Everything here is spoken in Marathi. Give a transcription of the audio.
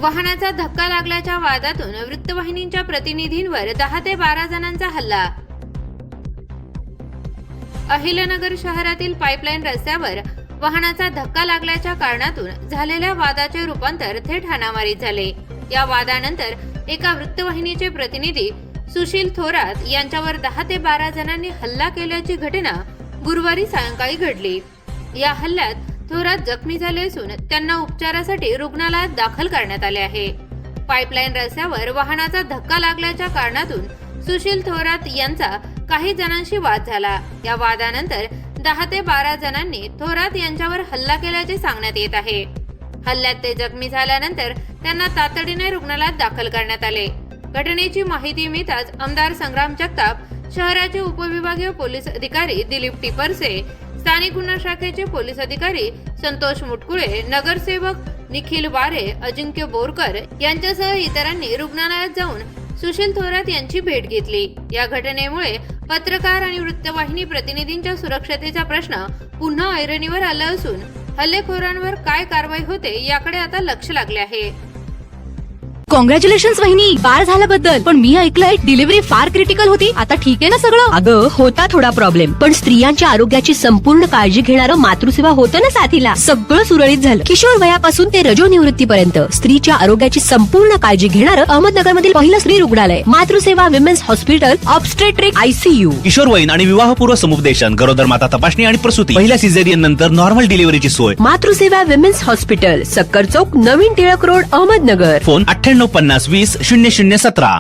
वाहनाचा धक्का लागल्याच्या वादातून वृत्तवाहिनींच्या प्रतिनिधींवर 10 ते 12 जणांचा हल्ला। अहिल्यानगर शहरातील पाईपलाईन रस्त्यावर वाहनाचा धक्का लागल्याच्या कारणातून झालेल्या वादाचे रूपांतर थेट हाणामारीत झाले। या वादानंतर एका वृत्तवाहिनीचे प्रतिनिधी सुशील थोरात यांच्यावर 10 ते 12 जणांनी हल्ला केल्याची घटना गुरुवारी सायंकाळी घडली। या हल्ल्यात थोरात जखमी झाले असून त्यांना उपचारासाठी रुग्णालयात दाखल करण्यात आले आहे। पाईपलाईन रस्त्यावर वाहनाचा धक्का लागल्याच्या कारणातून सुशील थोरात यांचा काही जणांशी वाद झाला। या वादानंतर 10 ते 12 जणांनी थोरात यांच्यावर हल्ला केल्याचे सांगण्यात येत आहे। हल्ल्यात ते जखमी झाल्यानंतर त्यांना तातडीने रुग्णालयात दाखल करण्यात आले। घटनेची माहिती मिळताच आमदार संग्राम जगताप, शहराचे उपविभागीय पोलीस अधिकारी दिलीप टिपरसे, स्थानिक गुन्हा शाखेचे पोलीस अधिकारी संतोष मुटकुळे, नगरसेवक निखिल वारे, अजिंक्य बोरकर यांच्यासह इतरांनी रुग्णालयात जाऊन सुशील थोरात यांची भेट घेतली। या घटनेमुळे पत्रकार आणि वृत्तवाहिनी प्रतिनिधींच्या सुरक्षतेचा प्रश्न पुन्हा ऐरणीवर आला असून हल्लेखोरांवर काय कारवाई होते याकडे आता लक्ष लागले आहे। कॉंग्रॅच्युलेशन्स वहिनी, बाळ झाल्याबद्दल। पण मी ऐकलंय डिलिव्हरी फार क्रिटिकल होती। आता ठीक आहे ना सगळं? अगं होता थोडा प्रॉब्लेम, पण स्त्रियांच्या आरोग्याची संपूर्ण काळजी घेणारं मातृसेवा होतं ना साथीला। सगळं सुरळीत झालं। किशोर वयापासून ते रजोनिवृत्तीपर्यंत स्त्रीच्या आरोग्याची संपूर्ण काळजी घेणारं अहमदनगरमधील पहिलं स्त्री रुग्णालय Matruseva women's hospital, obstetric ICU। किशोरवयीन आणि विवाहपूर्व समुपदेशन, गरोदर माता तपासणी आणि प्रसूती, पहिल्या सिझेरियन नंतर नॉर्मल डिलिव्हरीची सोय। मातृसेवा विमेन्स हॉस्पिटल, सक्कर चौक, नवीन टिळक रोड, अहमदनगर। फोन 9850 20 0017।